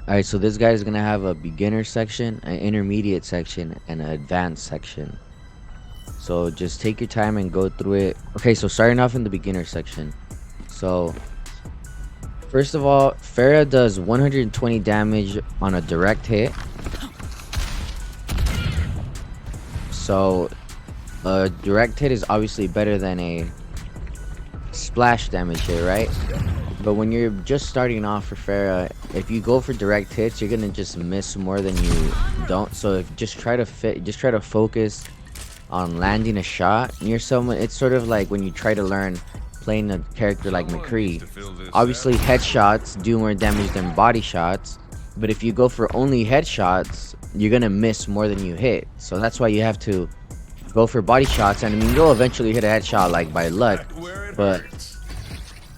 Alright, so this guy is gonna have a beginner section, an intermediate section, and an advanced section. So just take your time and go through it. Okay, so starting off in the beginner section. So first of all, Pharah does 120 damage on a direct hit. So a direct hit is obviously better than a splash damage hit, right? But when you're just starting off for Pharah, if you go for direct hits, you're gonna just miss more than you don't. So if just try to focus on landing a shot near someone. It's sort of like when you try to learn playing a character like McCree. Obviously, headshots do more damage than body shots, but if you go for only headshots, you're gonna miss more than you hit. So that's why you have to go for body shots. And I mean, you'll eventually hit a headshot like by luck, but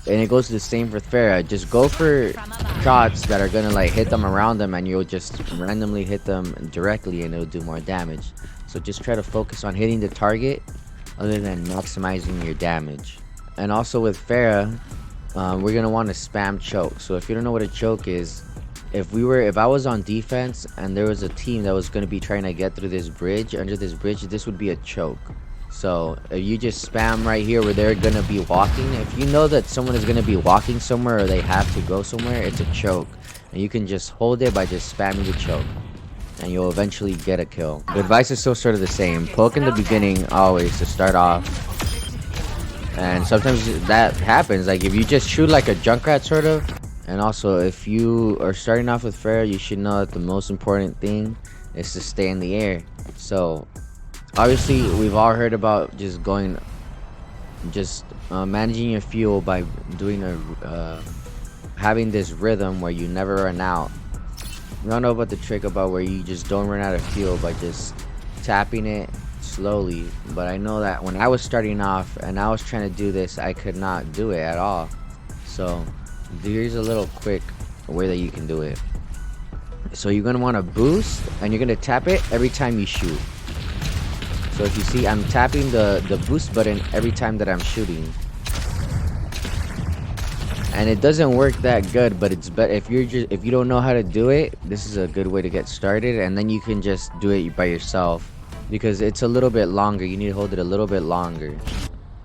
and it goes the same for Pharah. Just go for shots that are gonna like hit them around them, and you'll just randomly hit them directly, and it'll do more damage. So just try to focus on hitting the target, other than maximizing your damage. And also with Pharah, we're gonna want to spam choke. So if you don't know what a choke is, if I was on defense and there was a team that was gonna be trying to get through this bridge, under this bridge, this would be a choke. So if you just spam right here where they're gonna be walking, if you know that someone is gonna be walking somewhere or they have to go somewhere, it's a choke. And you can just hold it by just spamming the choke, and you'll eventually get a kill. The advice is still sort of the same. Poke in the beginning always to start off. And sometimes that happens. Like if you just shoot like a Junkrat sort of. And also if you are starting off with Pharah, you should know that the most important thing is to stay in the air. So obviously we've all heard about just managing your fuel by doing having this rhythm where you never run out. I don't know about the trick about where you just don't run out of fuel by just tapping it slowly, but I know that when I was starting off and I was trying to do this, I could not do it at all. So here's a little quick way that you can do it. So you're going to want to boost, and you're going to tap it every time you shoot. So if you see, I'm tapping the boost button every time that I'm shooting. And it doesn't work that good, but it's better if you don't know how to do it. This is a good way to get started, and then you can just do it by yourself, because it's a little bit longer. You need to hold it a little bit longer.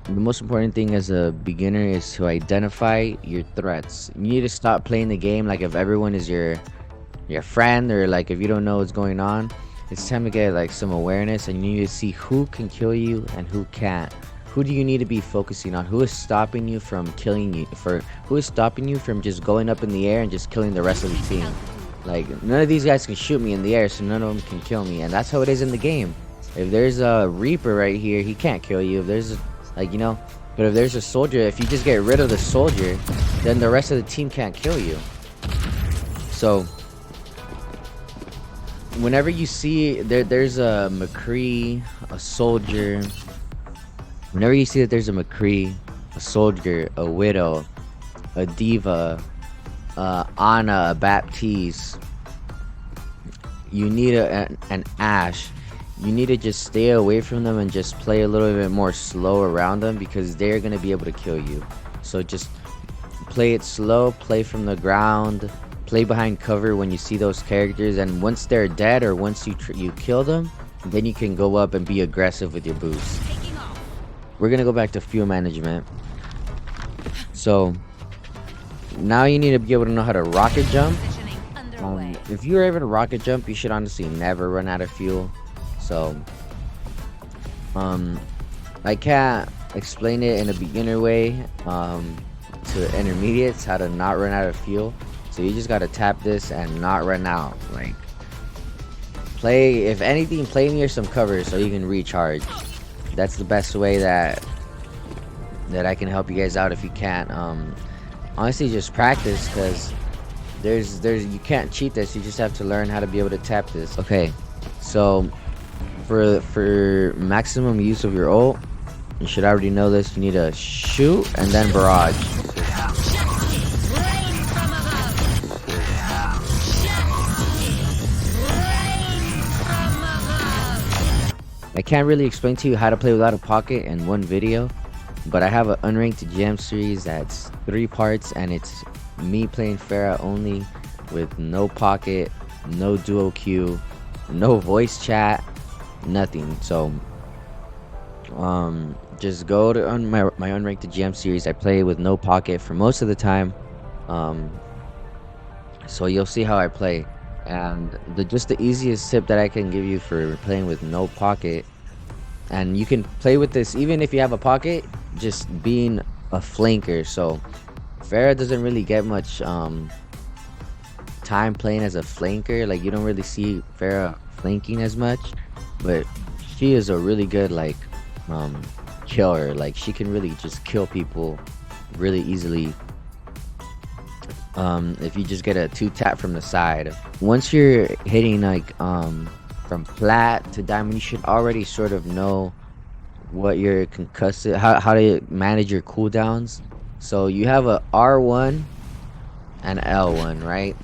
The most important thing as a beginner is to identify your threats. You need to stop playing the game like if everyone is your friend, or like if you don't know what's going on. It's time to get like some awareness, and you need to see who can kill you and who can't. Who do you need to be focusing on? Who is stopping you from killing you? Who is stopping you from just going up in the air and just killing the rest of the team? Like, none of these guys can shoot me in the air, so none of them can kill me. And that's how it is in the game. If there's a Reaper right here, he can't kill you. If there's but if there's a soldier, if you just get rid of the soldier, then the rest of the team can't kill you. So whenever you see there's a McCree, a soldier, whenever you see that there's a McCree, a soldier, a Widow, a Diva, Ana, a Baptiste, you need an Ash, you need to just stay away from them and just play a little bit more slow around them, because they're going to be able to kill you. So just play it slow, play from the ground, play behind cover when you see those characters, and once they're dead or once you kill them, then you can go up and be aggressive with your boost. We're gonna go back to fuel management. So now you need to be able to know how to rocket jump. If you're able to rocket jump, you should honestly never run out of fuel. So I can't explain it in a beginner way to intermediates how to not run out of fuel. So you just gotta tap this and not run out. Like, if anything, play near some cover so you can recharge. That's the best way that I can help you guys out if you can't. Honestly, just practice, because you can't cheat this. You just have to learn how to be able to tap this. Okay, so for maximum use of your ult, you should already know this. You need to shoot and then barrage. I can't really explain to you how to play without a pocket in one video, but I have an unranked gem series that's 3 parts, and it's me playing Pharah only. with no pocket, no duo Q, no voice chat, nothing. So just go to my unranked GM series. I play with no pocket for most of the time. So you'll see how I play. And just the easiest tip that I can give you for playing with no pocket, and you can play with this even if you have a pocket, just being a flanker. So Pharah doesn't really get much time playing as a flanker. Like, you don't really see Pharah flanking as much, but she is a really good like killer. Like, she can really just kill people really easily if you just get a 2-tap from the side. Once you're hitting like from plat to diamond, you should already sort of know what your concussive, how to manage your cooldowns. So you have a R1 and L1, right?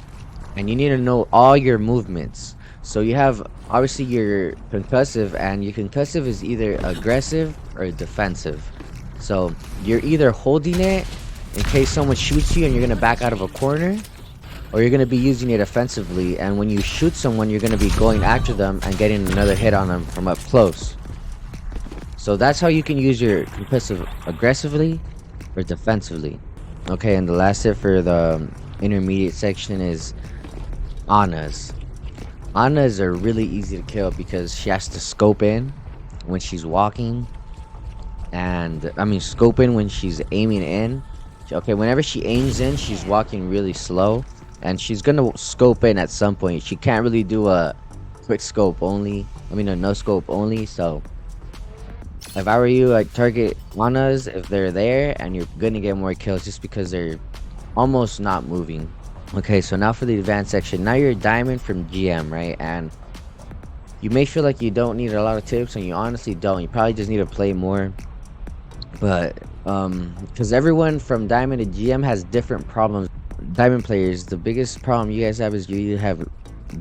And you need to know all your movements. So you have obviously your concussive, and your concussive is either aggressive or defensive. So you're either holding it in case someone shoots you and you're gonna back out of a corner, or you're gonna be using it offensively, and when you shoot someone, you're gonna be going after them and getting another hit on them from up close. So that's how you can use your concussive, aggressively or defensively. Okay, and the last tip for the intermediate section is Ana's. Ana's are really easy to kill because she has to scope in when she's walking, and I mean scope in when she's aiming in. Okay, whenever she aims in, she's walking really slow, and she's gonna scope in at some point. She can't really do a quick scope only, I mean a no scope only. So if I were you, I'd target Ana's if they're there, and you're gonna get more kills just because they're almost not moving. Okay, so now for the advanced section. Now you're a diamond from GM, right? And you may feel like you don't need a lot of tips, and you honestly don't. You probably just need to play more. But because everyone from diamond to GM has different problems. Diamond players, the biggest problem you guys have is you either have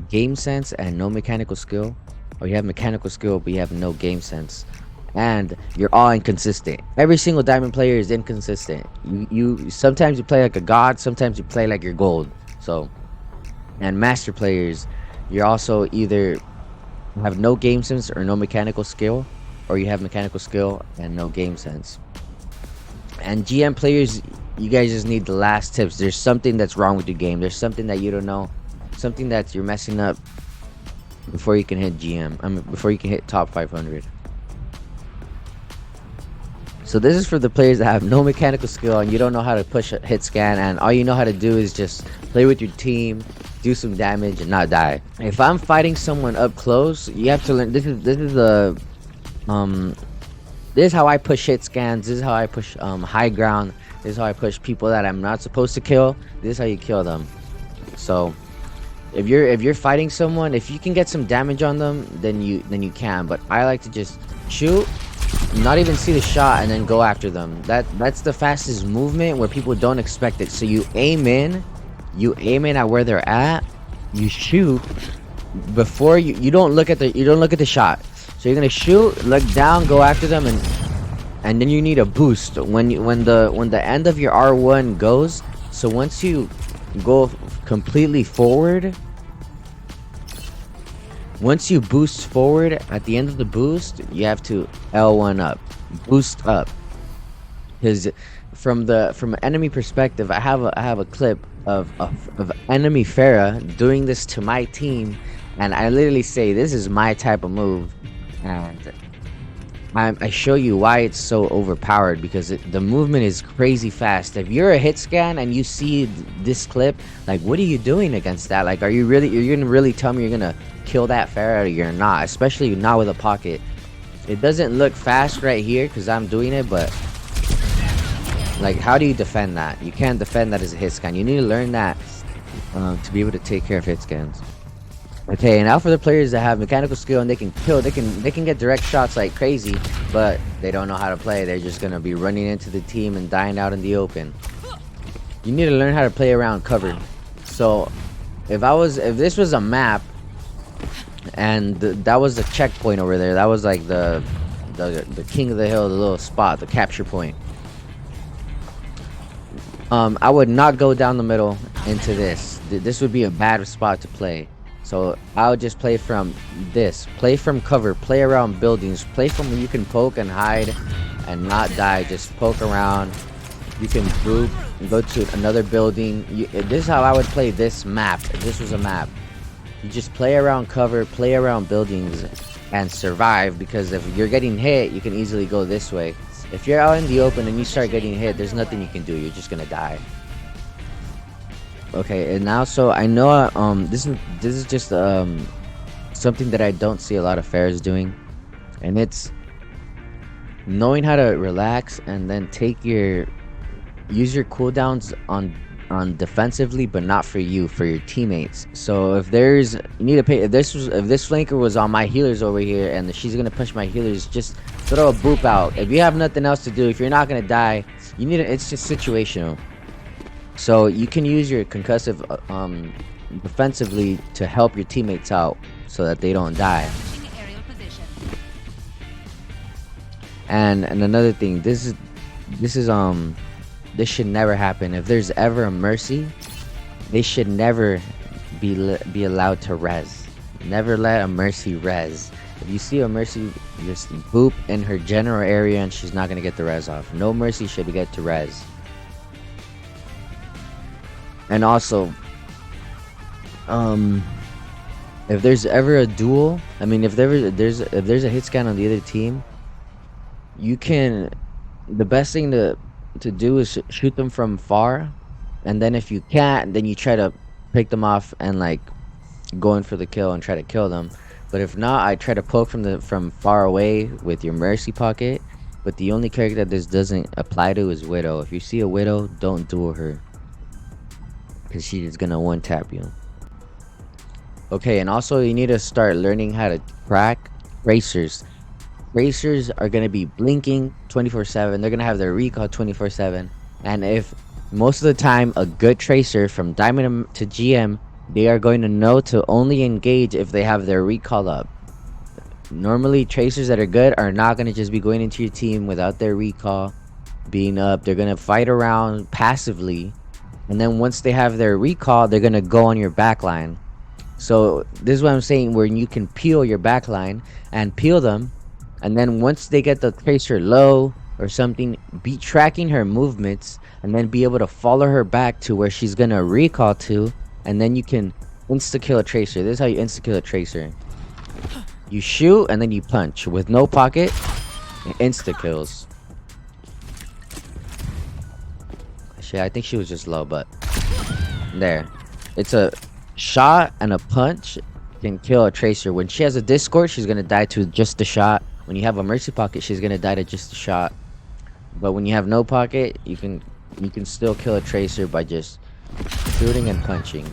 game sense and no mechanical skill, or you have mechanical skill but you have no game sense, and you're all inconsistent. Every single diamond player is inconsistent. You sometimes you play like a god, sometimes you play like you're gold. So, and master players, you're also either have no game sense or no mechanical skill, or you have mechanical skill and no game sense. And GM players, you guys just need the last tips. There's something that's wrong with your game. There's something that you don't know, something that you're messing up before you can hit GM. I mean, before you can hit top 500. So this is for the players that have no mechanical skill and you don't know how to push a hit scan, and all you know how to do is just play with your team, do some damage, and not die. If I'm fighting someone up close, you have to learn. This is how I push hit scans. This is how I push high ground. This is how I push people that I'm not supposed to kill. This is how you kill them. So if you're fighting someone, if you can get some damage on them, then you can. But I like to just shoot, not even see the shot, and then go after them. That's the fastest movement where people don't expect it. So you aim in at where they're at, you shoot before you don't look at the shot. So you're gonna shoot, look down, go after them, and then you need a boost when the end of your R1 goes. So once you go completely forward, once you boost forward, at the end of the boost, you have to L1 up, boost up. Because from an enemy perspective, I have a clip of enemy Pharah doing this to my team, and I literally say this is my type of move, and I show you why it's so overpowered, because the movement is crazy fast. If you're a hit scan and you see this clip, like, what are you doing against that? Like, you're gonna really tell me you're gonna kill that Pharah, or you're not? Especially not with a pocket. It doesn't look fast right here because I'm doing it, but like, how do you defend that? You can't defend that as a hit scan. You need to learn that to be able to take care of hit scans. Okay, and now for the players that have mechanical skill and they can kill, they can get direct shots like crazy, but they don't know how to play. They're just gonna be running into the team and dying out in the open. You need to learn how to play around cover. So if this was a map and that was the checkpoint over there, that was like the king of the hill, the little spot, the capture point. I would not go down the middle into this. This would be a bad spot to play. So I would just play from this. Play from cover. Play around buildings. Play from where you can poke and hide and not die. Just poke around. You can group and go to another building. This is how I would play this map. If this was a map, you just play around cover, play around buildings, and survive. Because if you're getting hit, you can easily go this way. If you're out in the open and you start getting hit, there's nothing you can do. You're just gonna die. Okay, and now so I know this is just something that I don't see a lot of Pharahs doing, and it's knowing how to relax and then use your cooldowns on defensively, but not for you, for your teammates. So if you need to pay, if this flanker was on my healers over here and she's gonna push my healers, just throw a boop out. If you have nothing else to do, if you're not gonna die, it's just situational. So you can use your concussive defensively to help your teammates out so that they don't die. And another thing, this should never happen. If there's ever a mercy, they should never be allowed to res. Never let a mercy res. If you see a mercy, just boop in her general area and she's not gonna get the res off. No mercy should get to res. And also, if there's ever a duel, I mean, if there's a hit scan on the other team, the best thing to do is shoot them from far, and then if you can't, then you try to pick them off and like go in for the kill and try to kill them. But if not, I try to poke from far away with your mercy pocket. But the only character that this doesn't apply to is Widow. If you see a Widow, don't duel her, because she is gonna one tap you. Okay, and also you need to start learning how to track tracers. Tracers are gonna be blinking 24/7. They're gonna have their recall 24/7. And if most of the time a good tracer from Diamond to GM, they are going to know to only engage if they have their recall up. Normally tracers that are good are not gonna just be going into your team without their recall being up. They're gonna fight around passively, and then once they have their recall, they're gonna go on your backline. So this is what I'm saying, where you can peel your backline and peel them, and then once they get the tracer low or something, be tracking her movements and then be able to follow her back to where she's gonna recall to, and then you can insta kill a tracer. This is how you insta kill a tracer. You shoot and then you punch with no pocket, insta kills. Shit, I think she was just low, but there. It's a shot and a punch can kill a tracer. When she has a discord, she's gonna die to just a shot. When you have a mercy pocket, she's gonna die to just a shot. But when you have no pocket, you can still kill a tracer by just shooting and punching.